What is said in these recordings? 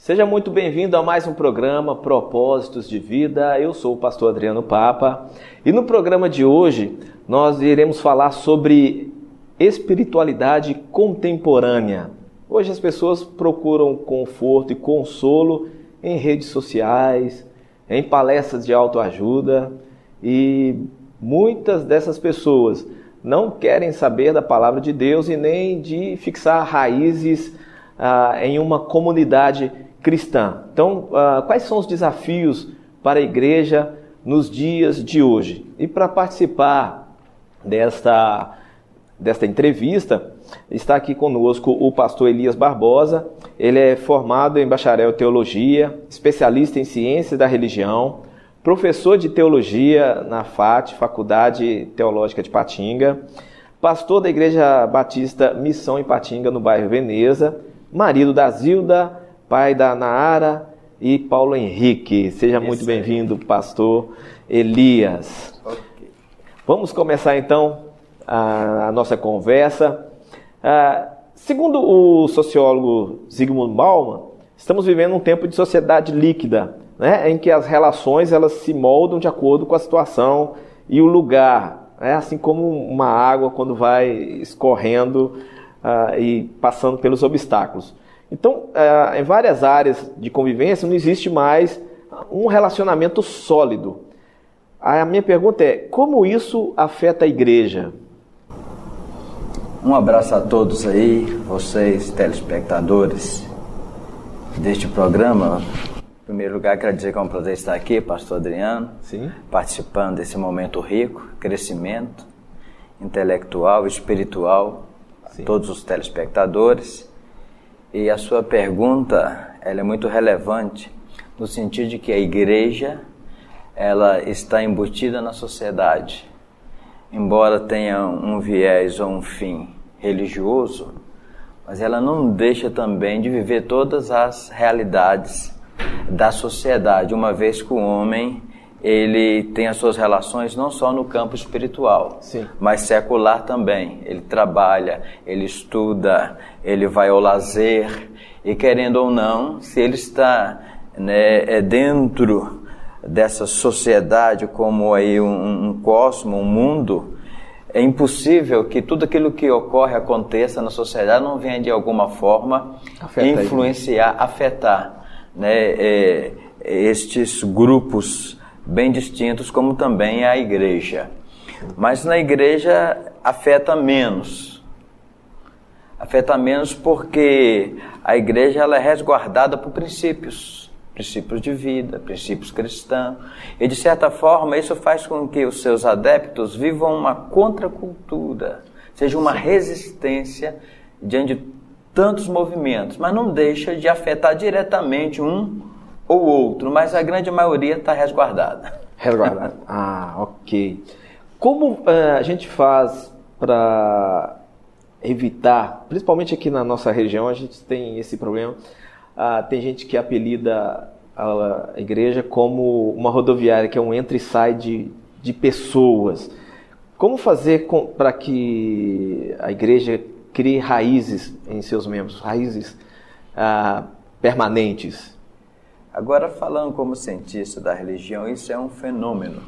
Seja muito bem-vindo a mais um programa Propósitos de Vida. Eu sou o pastor Adriano Papa e no programa de hoje nós iremos falar sobre espiritualidade contemporânea. Hoje as pessoas procuram conforto e consolo em redes sociais, em palestras de autoajuda e muitas dessas pessoas não querem saber da palavra de Deus e nem de fixar raízes em uma comunidade cristã. Então, quais são os desafios para a igreja nos dias de hoje? E para participar desta entrevista, está aqui conosco o pastor Elias Barbosa. Ele é formado em bacharel em teologia, especialista em ciências da religião, professor de teologia na FAT, Faculdade Teológica de Patinga, pastor da Igreja Batista Missão em Patinga, no bairro Veneza, marido da Zilda, pai da Naara e Paulo Henrique. Seja muito bem-vindo, pastor Elias. Okay. Vamos começar então a nossa conversa. Segundo o sociólogo Zygmunt Bauman, estamos vivendo um tempo de sociedade líquida, né, em que as relações elas se moldam de acordo com a situação e o lugar, né, assim como uma água quando vai escorrendo e passando pelos obstáculos. Então, em várias áreas de convivência não existe mais um relacionamento sólido. A minha pergunta é, como isso afeta a igreja? Um abraço a todos aí, vocês telespectadores deste programa. Em primeiro lugar, quero dizer que é um prazer estar aqui, pastor Adriano. Sim. Participando desse momento rico, crescimento intelectual, espiritual, a todos os telespectadores. E a sua pergunta, ela é muito relevante no sentido de que a igreja, ela está embutida na sociedade. Embora tenha um viés ou um fim religioso, mas ela não deixa também de viver todas as realidades da sociedade, uma vez que o homem ele tem as suas relações não só no campo espiritual, sim, mas secular também. Ele trabalha, ele estuda, ele vai ao lazer e, querendo ou não, se ele está dentro dessa sociedade como aí um cosmo, um mundo, é impossível que tudo aquilo que ocorre, aconteça na sociedade não venha de alguma forma influenciar, afetar, estes grupos bem distintos, como também a igreja. Mas na igreja afeta menos. Afeta menos porque a igreja ela é resguardada por princípios de vida, princípios cristãos. E de certa forma isso faz com que os seus adeptos vivam uma contracultura, seja uma resistência diante de tantos movimentos, mas não deixa de afetar diretamente um ou outro, mas a grande maioria está resguardada. Resguardada. Ok. Como a gente faz para evitar, principalmente aqui na nossa região, a gente tem esse problema, tem gente que apelida a igreja como uma rodoviária, que é um entra e sai de pessoas. Como fazer para que a igreja crie raízes em seus membros, raízes permanentes? Agora, falando como cientista da religião, isso é um fenômeno,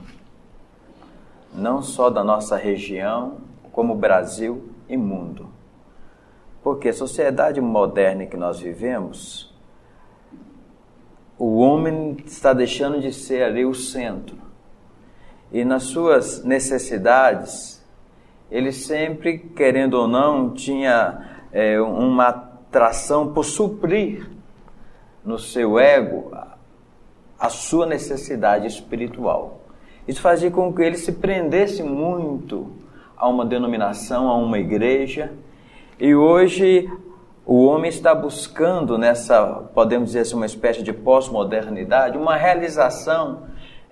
não só da nossa região, como Brasil e mundo. Porque a sociedade moderna que nós vivemos, o homem está deixando de ser ali o centro. E nas suas necessidades, ele sempre, querendo ou não, tinha uma atração por suprir no seu ego a sua necessidade espiritual. Isso fazia com que ele se prendesse muito a uma denominação, a uma igreja. E hoje o homem está buscando nessa, podemos dizer assim, uma espécie de pós-modernidade, uma realização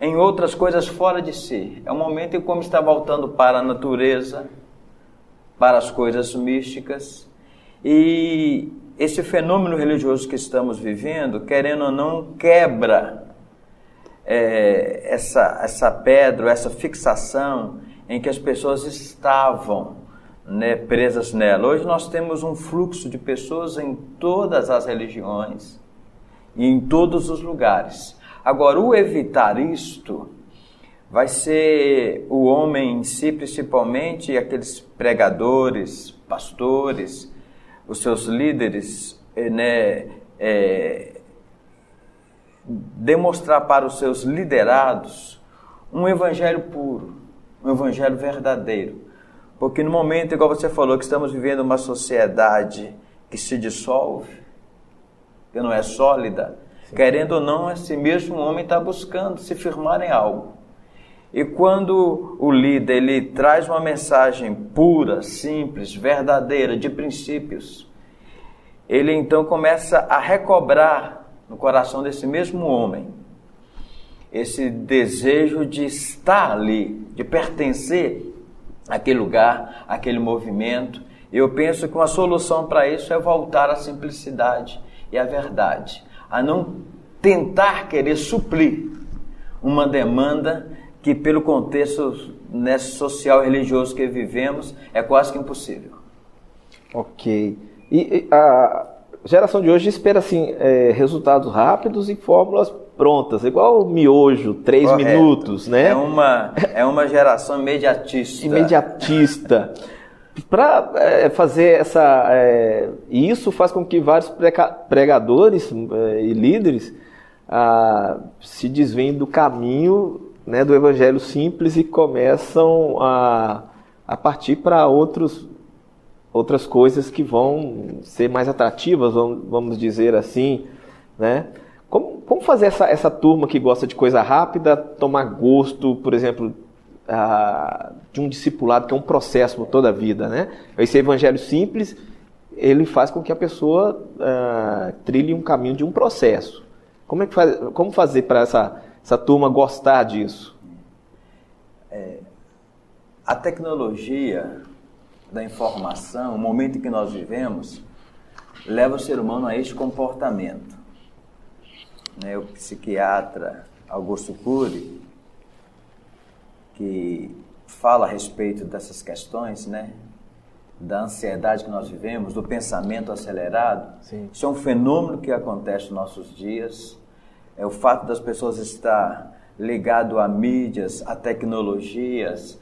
em outras coisas fora de si. É um momento em que o homem está voltando para a natureza, para as coisas místicas. E esse fenômeno religioso que estamos vivendo, querendo ou não, quebra essa pedra, essa fixação em que as pessoas estavam presas nela. Hoje nós temos um fluxo de pessoas em todas as religiões e em todos os lugares. Agora, o evitar isto vai ser o homem em si, principalmente aqueles pregadores, pastores, os seus líderes, demonstrar para os seus liderados um evangelho puro, um evangelho verdadeiro. Porque no momento, igual você falou, que estamos vivendo uma sociedade que se dissolve, que não é sólida, sim, querendo ou não, esse mesmo homem está buscando se firmar em algo. E quando o líder ele traz uma mensagem pura, simples, verdadeira, de princípios, ele então começa a recobrar no coração desse mesmo homem esse desejo de estar ali, de pertencer àquele lugar, àquele movimento. Eu penso que uma solução para isso é voltar à simplicidade e à verdade, a não tentar querer suprir uma demanda que, pelo contexto social e religioso que vivemos, é quase que impossível. Ok. E a geração de hoje espera assim, resultados rápidos e fórmulas prontas, igual o miojo, 3 Correto. Minutos, né? É uma geração imediatista. Imediatista. Para fazer essa... isso faz com que vários pregadores e líderes se desviem do caminho, né, do evangelho simples e começam a partir para outras coisas que vão ser mais atrativas, vamos dizer assim, né? Como fazer essa turma que gosta de coisa rápida tomar gosto, por exemplo, de um discipulado, que é um processo por toda a vida, né? Esse evangelho simples, ele faz com que a pessoa trilhe um caminho de um processo. Como fazer para essa turma gostar disso? A tecnologia da informação, o momento em que nós vivemos, leva o ser humano a este comportamento. O psiquiatra Augusto Cury, que fala a respeito dessas questões, né, da ansiedade que nós vivemos, do pensamento acelerado. Sim. Isso é um fenômeno que acontece nos nossos dias. É o fato das pessoas estar ligado a mídias, a tecnologias,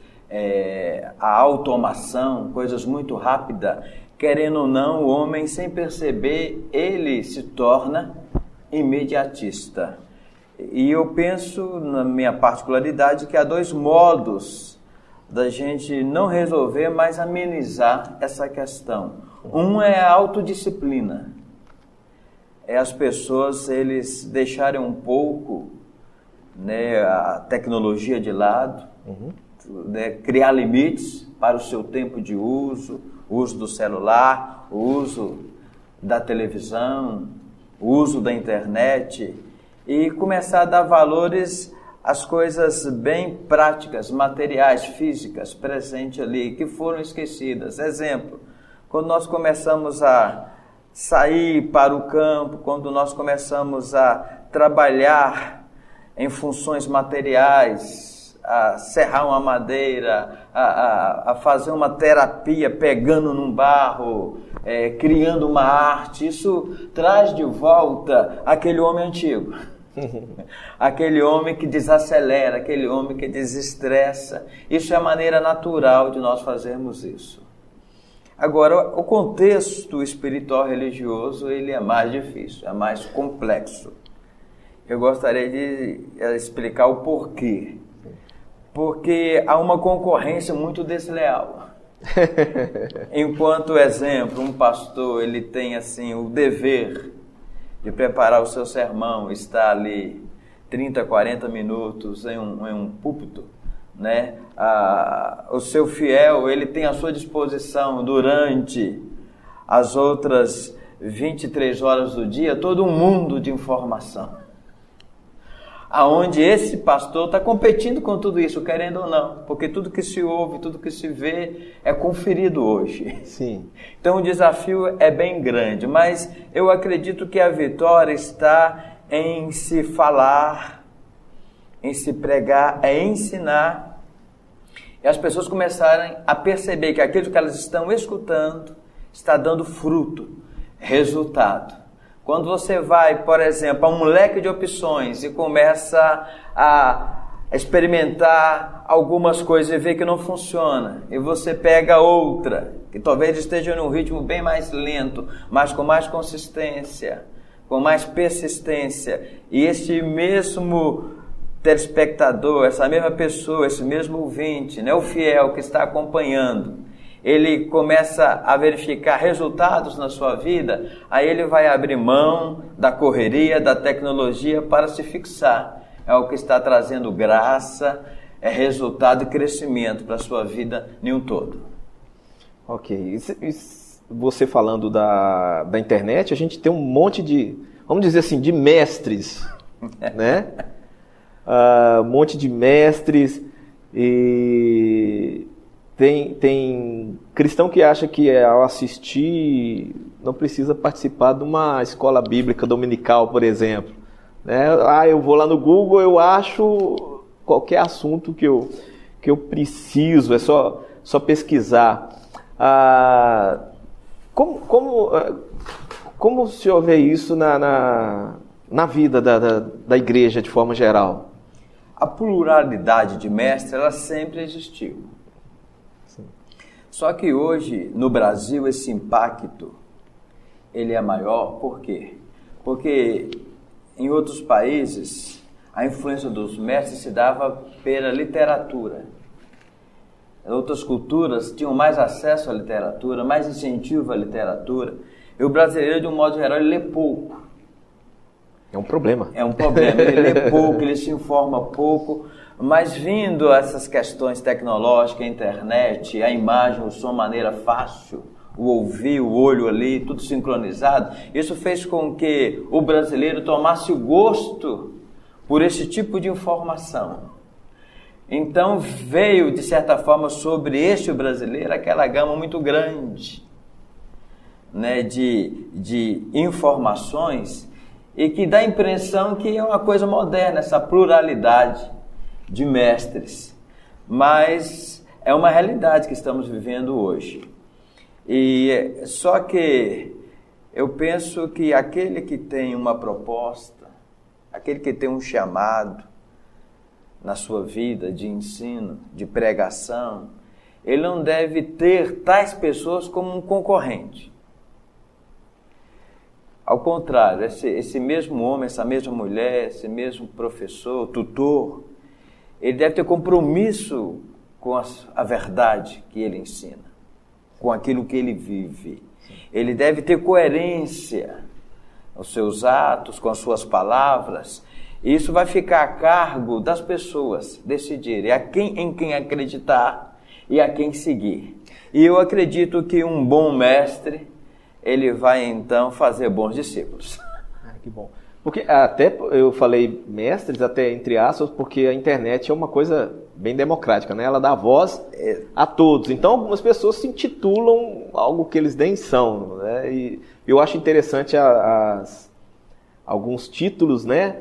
a automação, coisas muito rápidas. Querendo ou não, o homem, sem perceber, ele se torna imediatista. E eu penso, na minha particularidade, que há 2 modos da gente não resolver, mas amenizar essa questão. Um é a autodisciplina. É as pessoas, eles deixarem um pouco, né, a tecnologia de lado, né, criar limites para o seu tempo de uso, o uso do celular, o uso da televisão, o uso da internet, e começar a dar valores às coisas bem práticas, materiais, físicas, presentes ali, que foram esquecidas. Exemplo, quando nós começamos a sair para o campo, quando nós começamos a trabalhar em funções materiais, a serrar uma madeira, a fazer uma terapia pegando num barro, criando uma arte, isso traz de volta aquele homem antigo. Aquele homem que desacelera, aquele homem que desestressa. Isso é a maneira natural de nós fazermos isso. Agora, o contexto espiritual religioso, ele é mais difícil, é mais complexo. Eu gostaria de explicar o porquê. Porque há uma concorrência muito desleal. Enquanto, exemplo, um pastor, ele tem assim o dever de preparar o seu sermão, está ali 30, 40 minutos em um púlpito, né? O seu fiel, ele tem à sua disposição durante as outras 23 horas do dia todo um mundo de informação, aonde esse pastor está competindo com tudo isso, querendo ou não, porque tudo que se ouve, tudo que se vê é conferido hoje. Sim. Então o desafio é bem grande, mas eu acredito que a vitória está em se falar, em se pregar, ensinar, e as pessoas começarem a perceber que aquilo que elas estão escutando está dando fruto, resultado. Quando você vai, por exemplo, a um leque de opções e começa a experimentar algumas coisas e vê que não funciona, e você pega outra, que talvez esteja num ritmo bem mais lento, mas com mais consistência, com mais persistência, e esse mesmo telespectador, essa mesma pessoa, esse mesmo ouvinte, né, o fiel que está acompanhando, ele começa a verificar resultados na sua vida, aí ele vai abrir mão da correria, da tecnologia para se fixar. É o que está trazendo graça, é resultado e crescimento para a sua vida em um todo. Ok. Você falando da internet, a gente tem um monte de, vamos dizer assim, de mestres, né? Um monte de mestres, e tem cristão que acha que ao assistir não precisa participar de uma escola bíblica dominical, por exemplo. Né? Eu vou lá no Google, eu acho qualquer assunto que eu preciso, é só pesquisar. Como o senhor vê isso na vida da igreja de forma geral? A pluralidade de mestres, ela sempre existiu. Sim. Só que hoje, no Brasil, esse impacto, ele é maior, por quê? Porque em outros países, a influência dos mestres se dava pela literatura. Outras culturas tinham mais acesso à literatura, mais incentivo à literatura. E o brasileiro, de um modo geral, ele lê pouco. É um problema. É um problema, ele lê pouco, ele se informa pouco, mas vindo essas questões tecnológicas, a internet, a imagem, o som, maneira fácil, o ouvir, o olho ali, tudo sincronizado, isso fez com que o brasileiro tomasse o gosto por esse tipo de informação. Então veio, de certa forma, sobre este brasileiro aquela gama muito grande, né, de informações, e que dá a impressão que é uma coisa moderna, essa pluralidade de mestres. Mas é uma realidade que estamos vivendo hoje. E só que eu penso que aquele que tem uma proposta, aquele que tem um chamado na sua vida de ensino, de pregação, ele não deve ter tais pessoas como um concorrente. Ao contrário, esse mesmo homem, essa mesma mulher, esse mesmo professor, tutor, ele deve ter compromisso com a verdade que ele ensina, com aquilo que ele vive. Ele deve ter coerência aos seus atos, com as suas palavras. E isso vai ficar a cargo das pessoas decidirem em quem acreditar e a quem seguir. E eu acredito que um bom mestre, ele vai então fazer bons discípulos. Que bom. Porque até eu falei mestres, até entre aspas, porque a internet é uma coisa bem democrática, né? Ela dá voz a todos. Então algumas pessoas se intitulam algo que eles nem são, né? E eu acho interessante alguns títulos, né?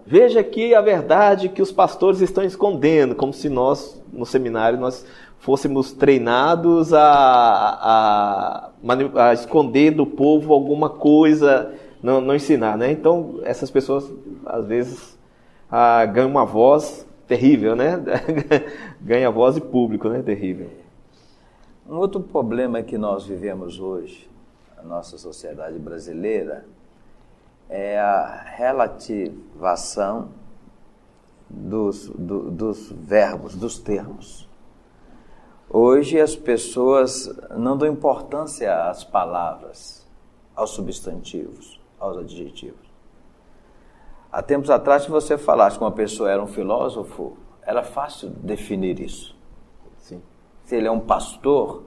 Veja aqui a verdade que os pastores estão escondendo, como se nós, no seminário, nós fôssemos treinados a esconder do povo alguma coisa, não ensinar, né? Então, essas pessoas, às vezes, ganham uma voz terrível, né? Ganha voz e público, né? Terrível. Um outro problema que nós vivemos hoje, a nossa sociedade brasileira, é a relativação dos verbos, dos termos. Hoje as pessoas não dão importância às palavras, aos substantivos, aos adjetivos. Há tempos atrás, se você falasse que uma pessoa era um filósofo, era fácil definir isso. Sim. Se ele é um pastor,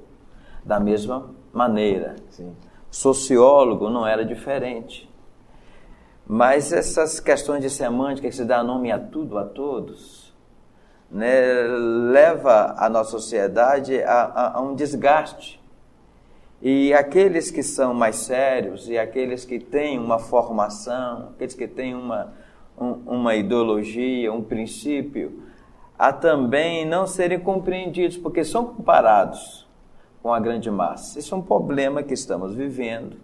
da mesma maneira. Sim. Sociólogo não era diferente. Mas essas questões de semântica, que se dá nome a tudo, a todos, né, leva a nossa sociedade a um desgaste. E aqueles que são mais sérios e aqueles que têm uma formação, aqueles que têm uma ideologia, um princípio, a também não serem compreendidos, porque são comparados com a grande massa. Isso é um problema que estamos vivendo.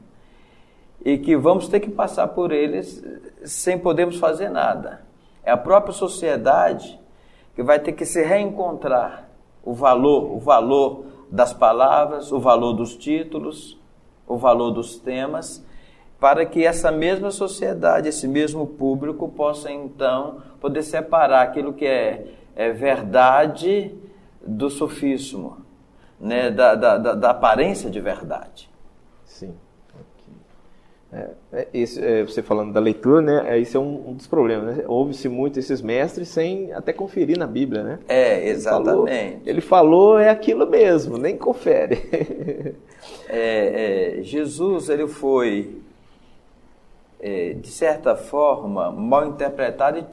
e que vamos ter que passar por eles sem podermos fazer nada. É a própria sociedade que vai ter que se reencontrar o valor das palavras, o valor dos títulos, o valor dos temas, para que essa mesma sociedade, esse mesmo público possa então poder separar aquilo que é verdade do sofismo, né? da aparência de verdade. Sim. Você falando da leitura, né? Esse é um dos problemas, né? Ouve-se muito esses mestres sem até conferir na Bíblia, né? Exatamente. Ele falou, é aquilo mesmo, nem confere. Jesus, ele foi, de certa forma, mal interpretado e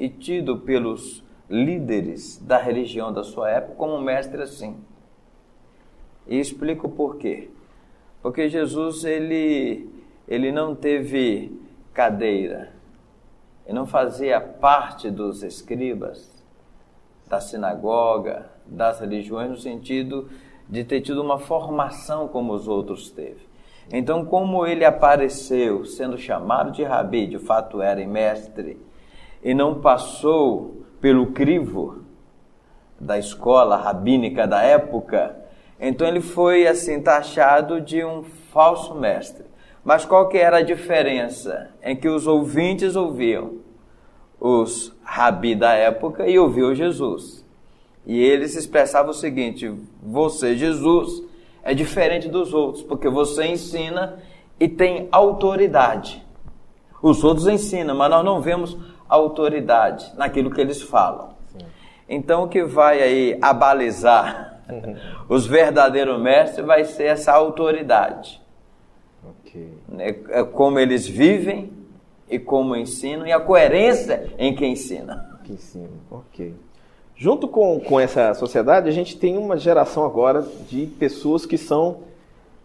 tido pelos líderes da religião da sua época como um mestre assim. E explico por quê. Porque Jesus, ele não teve cadeira, ele não fazia parte dos escribas, da sinagoga, das religiões, no sentido de ter tido uma formação como os outros teve. Então, como ele apareceu sendo chamado de rabi, de fato era mestre, e não passou pelo crivo da escola rabínica da época, então ele foi assim taxado de um falso mestre. Mas qual que era a diferença? Em que os ouvintes ouviam os rabi da época e ouviam Jesus. E eles expressavam o seguinte: você, Jesus, é diferente dos outros, porque você ensina e tem autoridade. Os outros ensinam, mas nós não vemos autoridade naquilo que eles falam. Sim. Então o que vai aí abalizar os verdadeiros mestres vai ser essa autoridade. Okay. É como eles vivem e como ensinam, e a coerência em que ensinam. Ok. Junto com essa sociedade, a gente tem uma geração agora de pessoas que são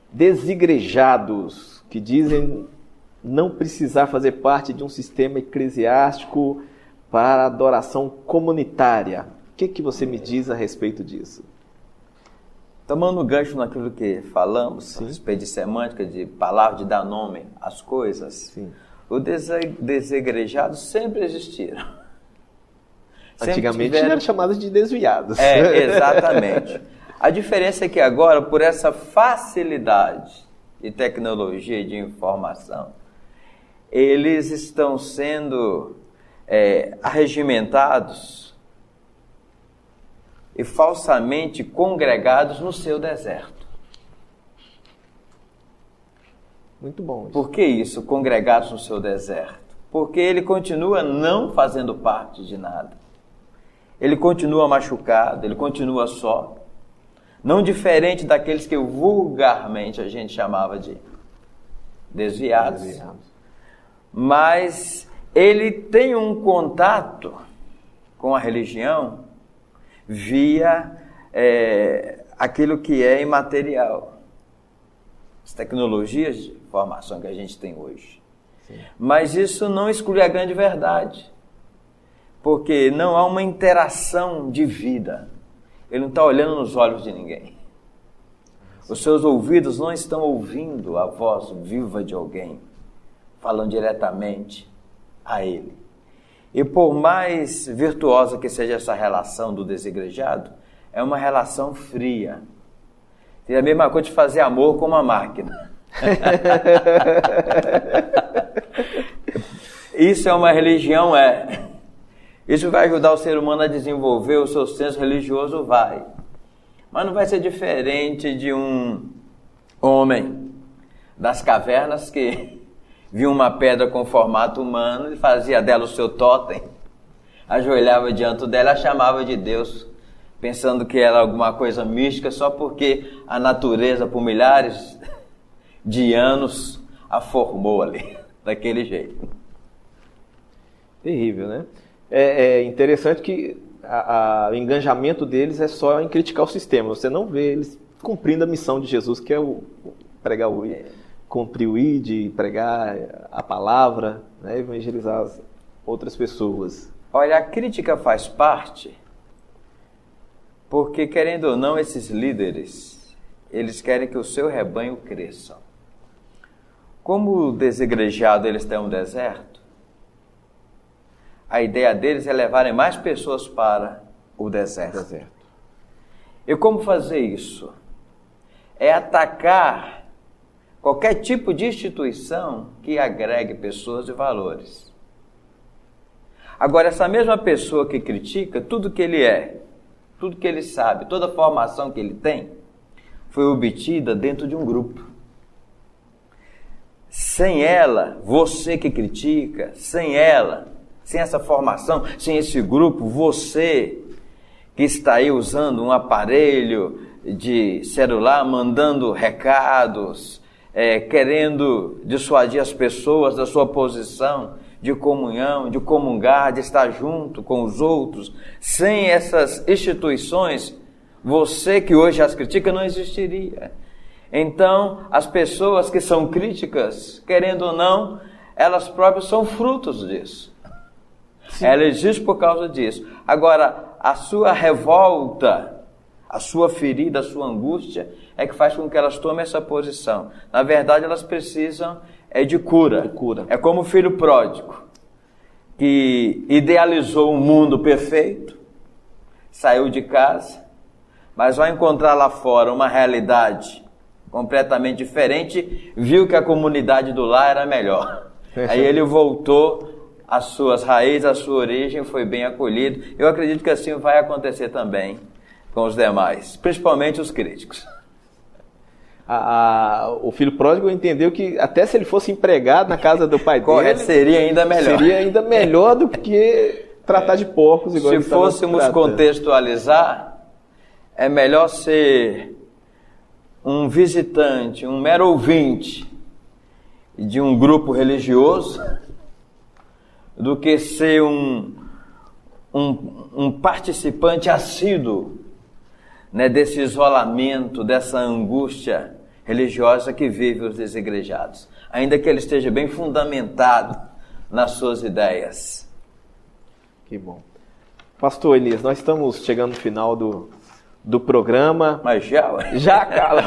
desigrejados, que dizem não precisar fazer parte de um sistema eclesiástico para adoração comunitária. O que você me diz a respeito disso? Tomando gancho naquilo que falamos, a respeito de semântica, de palavra, de dar nome às coisas, sim, os desigrejados sempre existiram. Antigamente eram chamados de desviados. Exatamente. A diferença é que agora, por essa facilidade de tecnologia e de informação, eles estão sendo arregimentados e falsamente congregados no seu deserto. Muito bom isso. Por que isso, congregados no seu deserto? Porque ele continua não fazendo parte de nada. Ele continua machucado, ele continua só. Não diferente daqueles que vulgarmente a gente chamava de desviados. Mas ele tem um contato com a religião via aquilo que é imaterial. As tecnologias de informação que a gente tem hoje. Sim. Mas isso não exclui a grande verdade. Porque não há uma interação de vida. Ele não está olhando nos olhos de ninguém. Os seus ouvidos não estão ouvindo a voz viva de alguém, falando diretamente a ele. E por mais virtuosa que seja essa relação do desigrejado, é uma relação fria. É a mesma coisa de fazer amor com uma máquina. Isso é uma religião, Isso vai ajudar o ser humano a desenvolver o seu senso religioso, vai. Mas não vai ser diferente de um homem das cavernas que viu uma pedra com formato humano e fazia dela o seu totem, ajoelhava diante dela e a chamava de Deus, pensando que era alguma coisa mística só porque a natureza, por milhares de anos, a formou ali, daquele jeito. Terrível, né? É interessante que o engajamento deles é só em criticar o sistema. Você não vê eles cumprindo a missão de Jesus, que é pregar o cumprir o ID, pregar a palavra, né, evangelizar as outras pessoas. Olha, a crítica faz parte, porque querendo ou não, esses líderes, eles querem que o seu rebanho cresça. Como desigrejado eles têm um deserto, a ideia deles é levarem mais pessoas para o deserto. E como fazer isso? É atacar qualquer tipo de instituição que agregue pessoas e valores. Agora, essa mesma pessoa que critica, tudo que ele é, tudo que ele sabe, toda a formação que ele tem, foi obtida dentro de um grupo. Sem ela, você que critica, sem ela, sem essa formação, sem esse grupo, você que está aí usando um aparelho de celular, mandando recados, querendo dissuadir as pessoas da sua posição de comunhão, de comungar, de estar junto com os outros. Sem essas instituições, você que hoje as critica não existiria. Então, as pessoas que são críticas, querendo ou não, elas próprias são frutos disso. Sim. Ela existe por causa disso. Agora, a sua revolta, a sua ferida, a sua angústia é que faz com que elas tomem essa posição. Na verdade, elas precisam de cura. É como o filho pródigo, que idealizou um mundo perfeito, saiu de casa, mas ao encontrar lá fora uma realidade completamente diferente, viu que a comunidade do lar era melhor. Aí ele voltou às suas raízes, à sua origem, foi bem acolhido. Eu acredito que assim vai acontecer também com os demais, principalmente os críticos. O filho pródigo entendeu que até se ele fosse empregado na casa do pai dele, seria ainda melhor. Seria ainda melhor do que tratar de porcos. Igual se fôssemos contextualizar, é melhor ser um visitante, um mero ouvinte de um grupo religioso, do que ser um participante assíduo, né, desse isolamento, dessa angústia religiosa que vive os desigrejados, ainda que ele esteja bem fundamentado nas suas ideias. Que bom. Pastor Elias, nós estamos chegando no final do programa. Mas já, cara.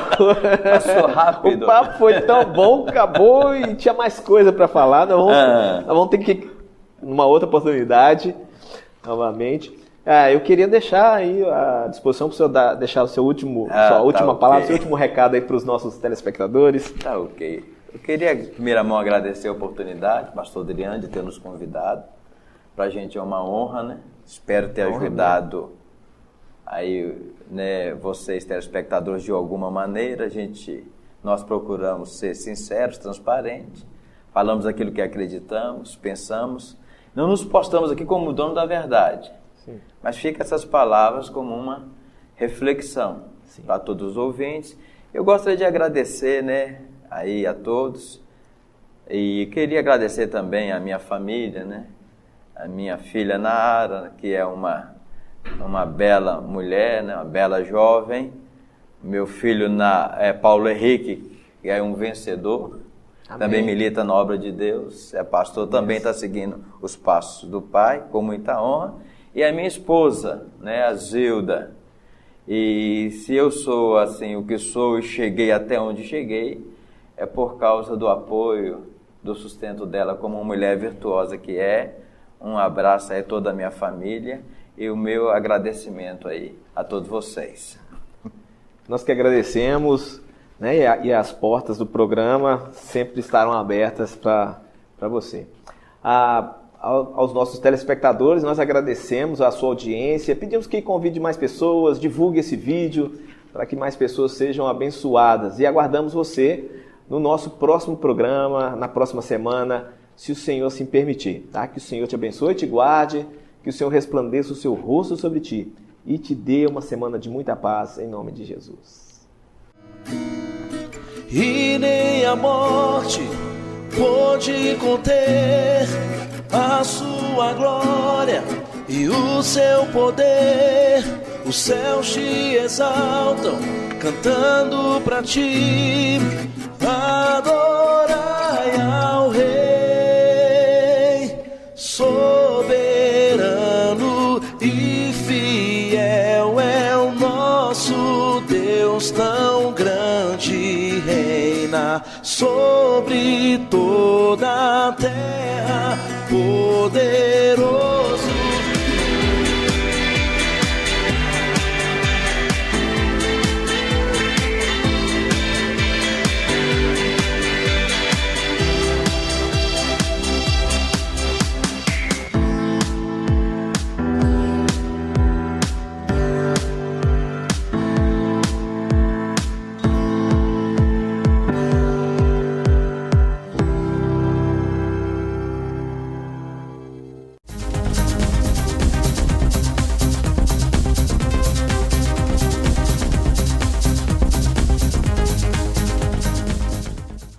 Passou rápido. O papo foi tão bom, acabou e tinha mais coisa para falar. Nós vamos ter que, numa outra oportunidade, novamente. Eu queria deixar aí à disposição para o senhor deixar o seu sua última palavra, seu último recado aí para os nossos telespectadores. Tá ok. Eu queria, em primeira mão, agradecer a oportunidade, pastor Adriano, de ter nos convidado. Para a gente é uma honra, né? Espero ter ajudado aí, né, vocês, telespectadores, de alguma maneira. Nós procuramos ser sinceros, transparentes, falamos aquilo que acreditamos, pensamos. Não nos postamos aqui como dono da verdade. Sim. Mas fica essas palavras como uma reflexão para todos os ouvintes. Eu gostaria de agradecer, né, aí a todos, e queria agradecer também a minha família, né, a minha filha Nara, que é uma bela mulher, né, uma bela jovem, meu filho Paulo Henrique, que é um vencedor. Amém. Também milita na obra de Deus, é pastor, também está seguindo os passos do pai, com muita honra. E a minha esposa, né, a Zilda. E se eu sou assim o que sou e cheguei até onde cheguei, é por causa do apoio, do sustento dela como uma mulher virtuosa que é. Um abraço aí a toda a minha família e o meu agradecimento aí a todos vocês. Nós que agradecemos, né, e as portas do programa sempre estarão abertas para você. Aos nossos telespectadores, nós agradecemos a sua audiência, pedimos que convide mais pessoas, divulgue esse vídeo para que mais pessoas sejam abençoadas e aguardamos você no nosso próximo programa, na próxima semana, se o Senhor assim permitir, tá? Que o Senhor te abençoe e te guarde, que o Senhor resplandeça o seu rosto sobre ti e te dê uma semana de muita paz, em nome de Jesus. E nem a morte pôde conter a sua glória e o seu poder. Os céus te exaltam, cantando pra ti. Adorai ao Rei, soberano e fiel é o nosso Deus, tão grande reina. sobre toda a terra, poderoso